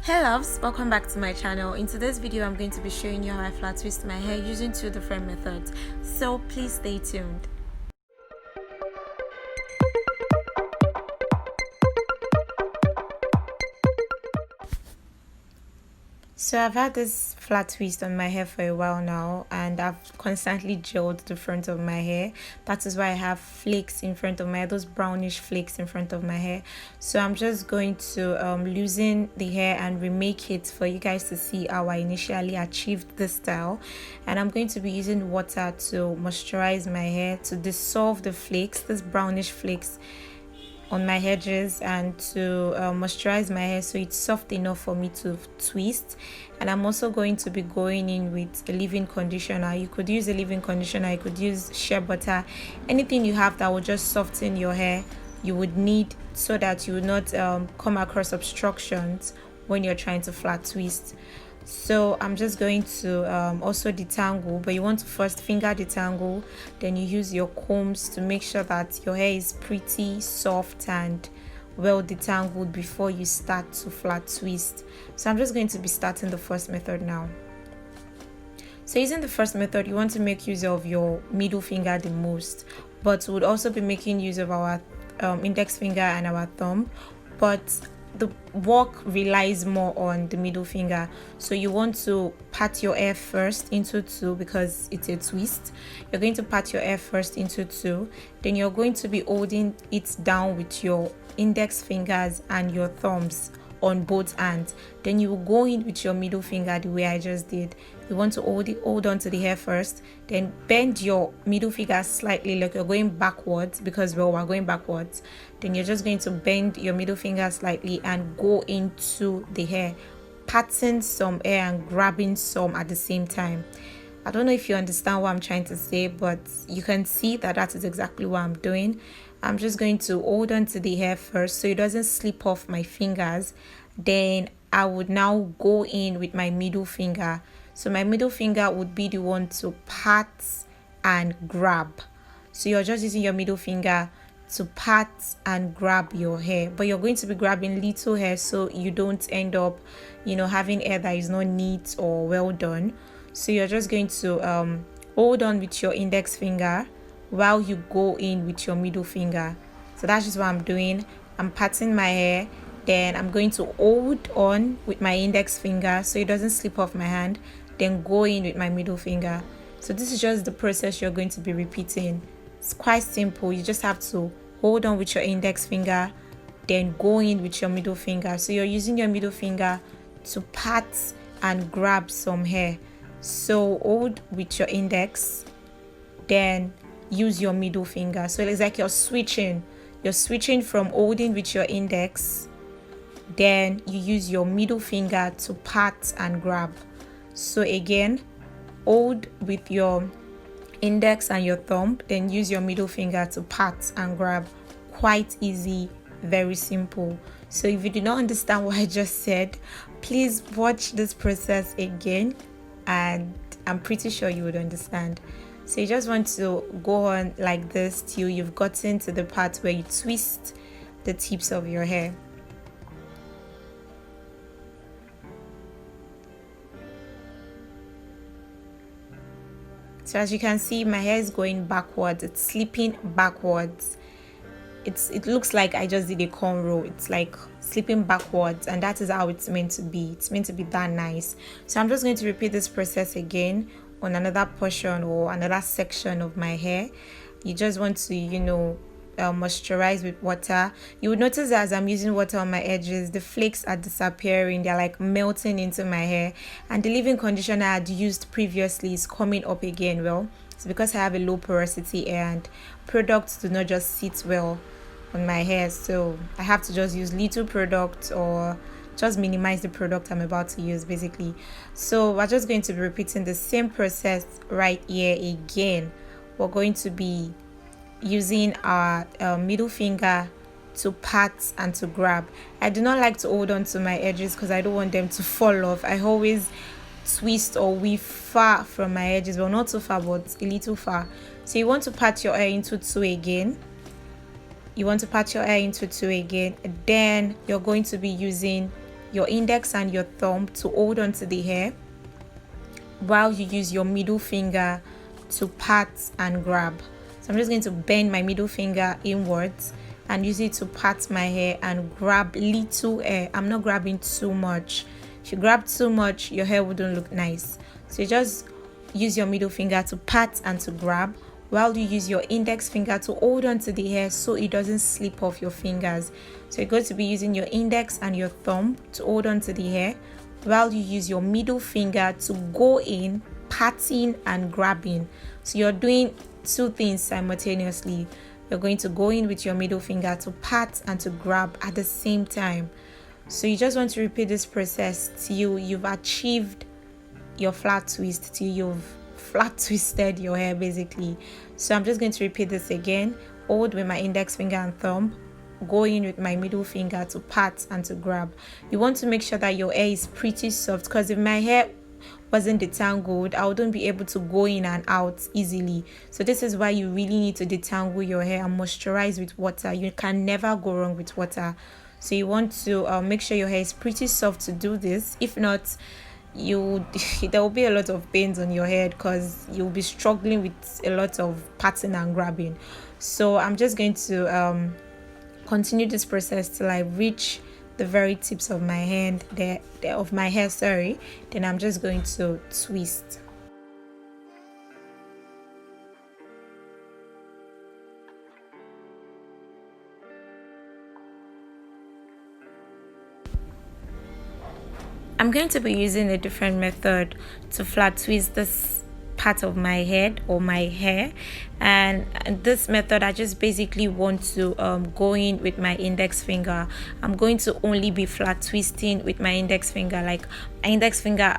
Hey loves, welcome back to my channel. In today's video I'm going to be showing you how I flat twist my hair using two different methods, so please stay tuned. So I've had this flat twist on my hair for a while now, and I've constantly gelled the front of my hair. That is why I have flakes in front of my hair, those brownish flakes in front of my hair. So I'm just going to loosen the hair and remake it for you guys to see how I initially achieved this style. And I'm going to be using water to moisturize my hair to dissolve the flakes, these brownish flakes on my edges, and to moisturize my hair so it's soft enough for me to twist. And I'm also going to be going in with a leave-in conditioner. You could use a leave-in conditioner, you could use shea butter, anything you have that will just soften your hair you would need, so that you would not come across obstructions when you're trying to flat twist. So I'm just going to also detangle, but you want to first finger detangle, then you use your combs to make sure that your hair is pretty soft and well detangled before you start to flat twist. So I'm just going to be starting the first method now. So using the first method, you want to make use of your middle finger the most, but we would also be making use of our index finger and our thumb, but the work relies more on the middle finger. So you want to pat your hair first into two, because it's a twist. You're going to pat your hair first into two, then you're going to be holding it down with your index fingers and your thumbs on both hands. Then you will go in with your middle finger the way I just did. You want to hold on to the hair first, then bend your middle finger slightly like you're going backwards, because we're going backwards. Then you're just going to bend your middle finger slightly and go into the hair, patting some hair and grabbing some at the same time. I don't know if you understand what I'm trying to say, but you can see that that is exactly what I'm doing. I'm just going to hold on to the hair first so it doesn't slip off my fingers. Then I would now go in with my middle finger. So my middle finger would be the one to pat and grab. So you're just using your middle finger to pat and grab your hair, but you're going to be grabbing little hair so you don't end up, having hair that is not neat or well done. So you're just going to hold on with your index finger while you go in with your middle finger. So that's just what I'm doing. I'm patting my hair, then I'm going to hold on with my index finger so it doesn't slip off my hand, then go in with my middle finger. So this is just the process you're going to be repeating. It's quite simple. You just have to hold on with your index finger, then go in with your middle finger. So you're using your middle finger to pat and grab some hair. So hold with your index, then use your middle finger. So it's like you're switching from holding with your index, then you use your middle finger to pat and grab. So again, hold with your index and your thumb, then use your middle finger to pat and grab. Quite easy, very simple. So if you do not understand what I just said, please watch this process again, and I'm pretty sure you would understand. So you just want to go on like this till you've gotten to the part where you twist the tips of your hair. So as you can see, my hair is going backwards, it's slipping backwards. It looks like I just did a cornrow. It's like slipping backwards, and that is how it's meant to be. It's meant to be that nice. So I'm just going to repeat this process again on another portion or another section of my hair. You just want to moisturize with water. You would notice that as I'm using water on my edges, the flakes are disappearing. They're like melting into my hair, and the leave-in conditioner I had used previously is coming up again. Well, it's because I have a low porosity hair and products do not just sit well on my hair, so I have to just use little product or just minimize the product I'm about to use, basically. So we're just going to be repeating the same process right here again. We're going to be using our middle finger to pat and to grab. I do not like to hold on to my edges because I don't want them to fall off. I always twist or weave far from my edges, well, not too far but a little far. So you want to pat your hair into two again. Then you're going to be using your index and your thumb to hold onto the hair, while you use your middle finger to pat and grab. So I'm just going to bend my middle finger inwards and use it to pat my hair and grab little hair. I'm not grabbing too much. If you grab too much, your hair wouldn't look nice. So you just use your middle finger to pat and to grab, while you use your index finger to hold on to the hair so it doesn't slip off your fingers. So you're going to be using your index and your thumb to hold on to the hair, while you use your middle finger to go in, patting and grabbing. So you're doing two things simultaneously. You're going to go in with your middle finger to pat and to grab at the same time. So you just want to repeat this process till you've achieved your flat twist, till you've flat twisted your hair basically. So I'm just going to repeat this again. Hold with my index finger and thumb, go in with my middle finger to pat and to grab. You want to make sure that your hair is pretty soft, because if my hair wasn't detangled, I wouldn't be able to go in and out easily. So this is why you really need to detangle your hair and moisturize with water. You can never go wrong with water. So you want to make sure your hair is pretty soft to do this. If not, there will be a lot of pains on your head because you'll be struggling with a lot of patting and grabbing. So I'm just going to continue this process till I reach the very tips of my hand of my hair, sorry. Then I'm just going to twist. I'm going to be using a different method to flat twist this part of my head or my hair, and this method I just basically want to go in with my index finger. I'm going to only be flat twisting with my index finger. Like, my index finger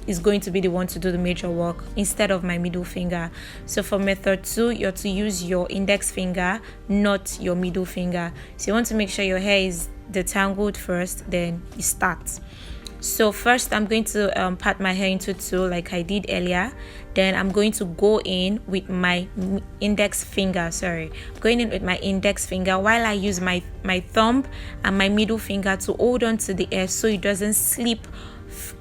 is going to be the one to do the major work instead of my middle finger. So for method 2, you're to use your index finger, not your middle finger. So you want to make sure your hair is detangled first, then you start. So first I'm going to part my hair into two like I did earlier. Then I'm going to go in with my index finger, going in with my index finger while I use my thumb and my middle finger to hold on to the hair so it doesn't slip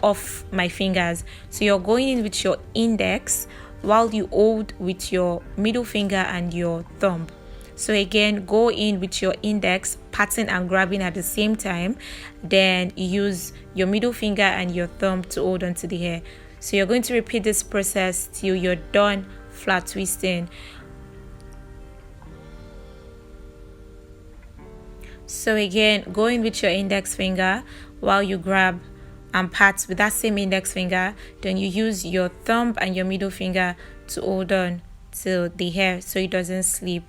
off my fingers. So you're going in with your index while you hold with your middle finger and your thumb. So again, go in with your index, patting and grabbing at the same time. Then use your middle finger and your thumb to hold on to the hair. So you're going to repeat this process till you're done flat twisting. So again, go in with your index finger while you grab and pat with that same index finger. Then you use your thumb and your middle finger to hold on to the hair so it doesn't slip.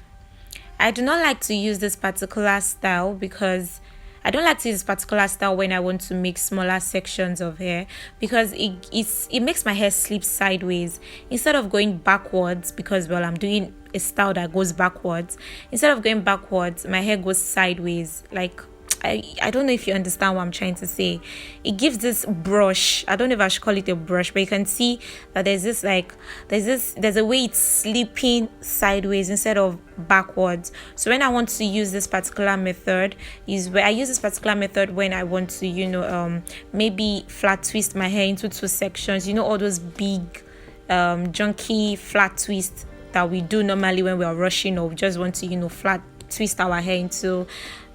I do not like to use this particular style because I don't like to use this particular style when I want to make smaller sections of hair, because it makes my hair slip sideways instead of going backwards, because I'm doing a style that goes backwards. Instead of going backwards, my hair goes sideways. Like, I don't know if you understand what I'm trying to say. It gives this brush. I don't know if I should call it a brush, but you can see that there's a way it's slipping sideways instead of backwards. So when I want to use this particular method when I want to maybe flat twist my hair into two sections, all those big junky flat twists that we do normally when we are rushing, or we just want to flat twist our hair into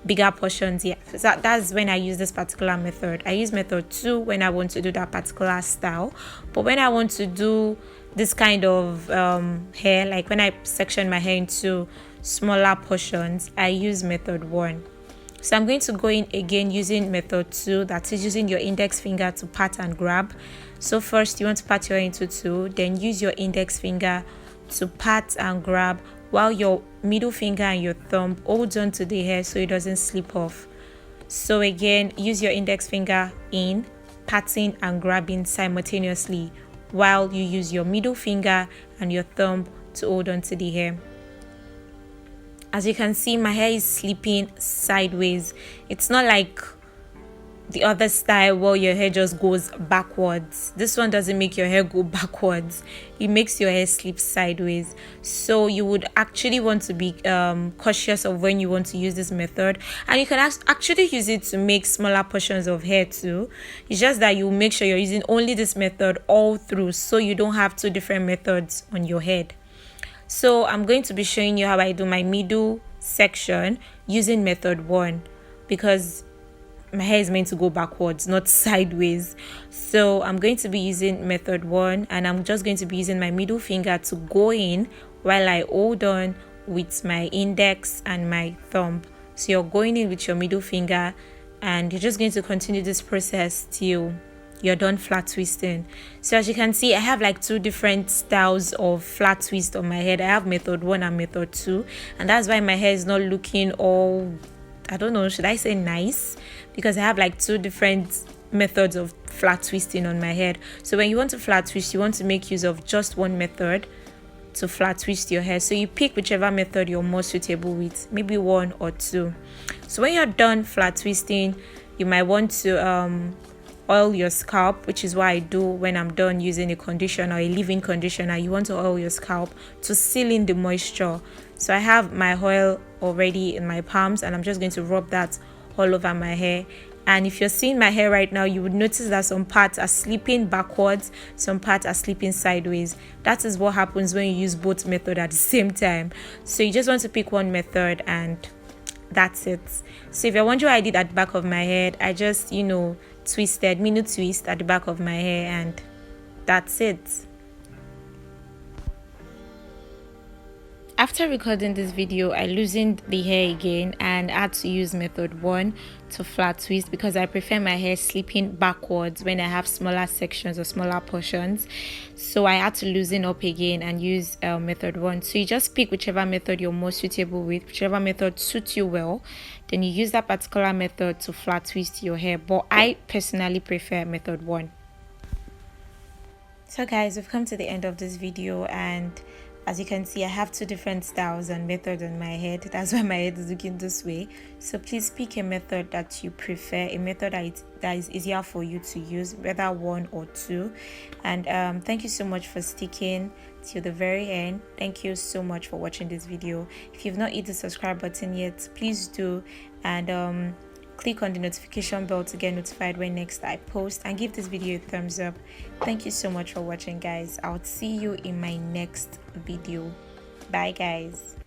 bigger portions. So that's when I use this particular method. I use method 2 when I want to do that particular style, but when I want to do this kind of hair, like when I section my hair into smaller portions, I use method 1. So I'm going to go in again using method 2, that is using your index finger to pat and grab. So first you want to pat your hair into 2, then use your index finger to pat and grab while your middle finger and your thumb holds on to the hair so it doesn't slip off. So again, use your index finger in, patting and grabbing simultaneously while you use your middle finger and your thumb to hold on to the hair. As you can see, my hair is slipping sideways. It's not like the other style where your hair just goes backwards. This one doesn't make your hair go backwards, it makes your hair slip sideways. So you would actually want to be cautious of when you want to use this method, and you can actually use it to make smaller portions of hair too. It's just that you make sure you're using only this method all through, so you don't have two different methods on your head. So I'm going to be showing you how I do my middle section using method 1, because my hair is meant to go backwards, not sideways. So I'm going to be using method 1, and I'm just going to be using my middle finger to go in while I hold on with my index and my thumb. So you're going in with your middle finger, and you're just going to continue this process till you're done flat twisting. So as you can see, I have like two different styles of flat twist on my head. I have method 1 and method 2, and that's why my hair is not looking all, I don't know, should I say nice? Because I have like two different methods of flat twisting on my head. So when you want to flat twist, you want to make use of just one method to flat twist your hair. So you pick whichever method you're more suitable with, maybe 1 or 2. So when you're done flat twisting, you might want to oil your scalp, which is what I do when I'm done using a conditioner or a leave-in conditioner. You want to oil your scalp to seal in the moisture. So I have my oil already in my palms, and I'm just going to rub that all over my hair. And if you're seeing my hair right now, you would notice that some parts are slipping backwards, some parts are slipping sideways. That is what happens when you use both methods at the same time. So you just want to pick one method, and that's it. So if you're wondering what I did at the back of my head, I just, twisted, mini twist at the back of my hair, and that's it. After recording this video, I loosened the hair again and had to use method 1 to flat twist, because I prefer my hair slipping backwards when I have smaller sections or smaller portions. So I had to loosen up again and use method 1. So you just pick whichever method you're more suitable with, whichever method suits you well, then you use that particular method to flat twist your hair. But I personally prefer method 1. So guys, we've come to the end of this video, and as you can see, I have two different styles and methods on my head. That's why my head is looking this way. So please pick a method that you prefer, a method that is easier for you to use, whether 1 or 2. And thank you so much for sticking till the very end. Thank you so much for watching this video. If you've not hit the subscribe button yet, please do, and click on the notification bell to get notified when next I post, and give this video a thumbs up. Thank you so much for watching, guys. I'll see you in my next video. Bye guys.